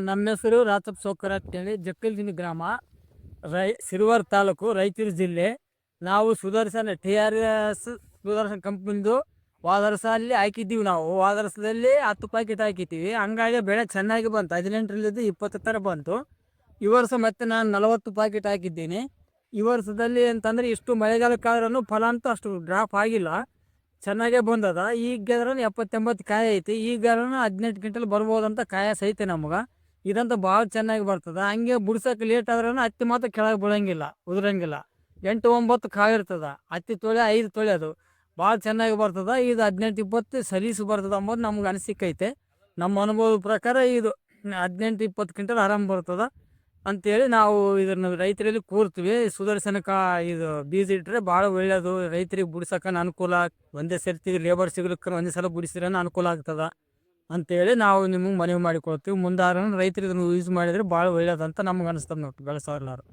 ನಮ್ಮ ಹೆಸರು ರಾತಪ್ ಸೌಕರ್ ಅಂತೇಳಿ ಜಕ್ಕಲ್ದಿನಿ ಗ್ರಾಮ, ಸಿರುವಾರ್ ತಾಲೂಕು, ರಾಯಚೂರು ಜಿಲ್ಲೆ. ನಾವು ಸುದರ್ಶನ TRS ಸುದರ್ಶನ ಕಂಪ್ನಿದು ಹೋದ ವರ್ಷ ಅಲ್ಲಿ ಹಾಕಿದ್ದೀವಿ. ನಾವು ಹೋದ ವರ್ಷದಲ್ಲಿ 10 ಪ್ಯಾಕೆಟ್ ಹಾಕಿದ್ದೀವಿ. ಹಂಗಾಗಿ ಬೆಳೆ ಚೆನ್ನಾಗಿ ಬಂತು. 18ರಿಂದ 20 ಥರ ಬಂತು. ಈ ವರ್ಷ ಮತ್ತೆ ನಾನು 40 ಪ್ಯಾಕೆಟ್ ಹಾಕಿದ್ದೀನಿ. ಈ ವರ್ಷದಲ್ಲಿ ಅಂತಂದರೆ ಇಷ್ಟು ಮಳೆಗಾಲಕ್ಕಾದ್ರೂ ಫಲ ಅಂತೂ ಅಷ್ಟು ಡ್ರಾಪ್ ಆಗಿಲ್ಲ, ಚೆನ್ನಾಗೇ ಬಂದದ. ಈಗ 70-80 ಕಾಯಿ ಐತಿ. ಈಗ 18 ಕ್ವಿಂಟಲ್ ಬರ್ಬೋದಂತ ಕಾಯ ಸಹಿತ ನಮ್ಗೆ. ಇದಂತೂ ಭಾಳ ಚೆನ್ನಾಗಿ ಬರ್ತದೆ. ಹಂಗೆ ಬಿಡ್ಸೋಕೆ ಲೇಟ್ ಆದ್ರೂ ಹತ್ತಿ ಮಾತ್ರ ಕೆಳಗೆ ಬೀಳಂಗಿಲ್ಲ, ಉದುರಂಗಿಲ್ಲ. 8-9 ಕಾಯಿ ಇರ್ತದೆ. ಹತ್ತಿ ತೊಳೆ 5 ತೊಳೆ ಅದು ಭಾಳ ಚೆನ್ನಾಗಿ ಬರ್ತದೆ. ಇದು 18-20 ಸಲೀಸು ಬರ್ತದೆ ಅಂಬೋದು ನಮ್ಗೆ ಅನಿಸಿಕೆ ಐತೆ. ನಮ್ಮ ಅನುಭವದ ಪ್ರಕಾರ ಇದು 18-20 ಕ್ವಿಂಟಲ್ ಆರಾಮ್ ಬರ್ತದೆ ಅಂತೇಳಿ ನಾವು ಇದನ್ನು ರೈತರಲ್ಲಿ ಕೂರ್ತೀವಿ. ಇದು ಬೀಜ ಇಟ್ಟರೆ ಭಾಳ ಒಳ್ಳೆಯದು. ರೈತರಿಗೆ ಬಿಡ್ಸೋಕೆ ಅನುಕೂಲ. ಒಂದೇ ಸರ್ತಿ ಲೇಬರ್ ಸಿಗ್ಲಿಕ್ಕೆ ಒಂದೇ ಸಲ ಬಿಡಿಸಿದ್ರೆ ಅನುಕೂಲ ಆಗ್ತದೆ ಅಂತೇಳಿ ನಾವು ನಿಮಗೆ ಮನವಿ ಮಾಡಿಕೊಳ್ತೀವಿ. ಮುಂದಾದ್ರೂ ರೈತರು ಇದನ್ನು ಯೂಸ್ ಮಾಡಿದರೆ ಭಾಳ ಒಳ್ಳೆಯದಂತ ನಮ್ಗೆ ಅನಿಸ್ತದೆ ನೋಡಿ, ಬೆಳೆಸೋರು.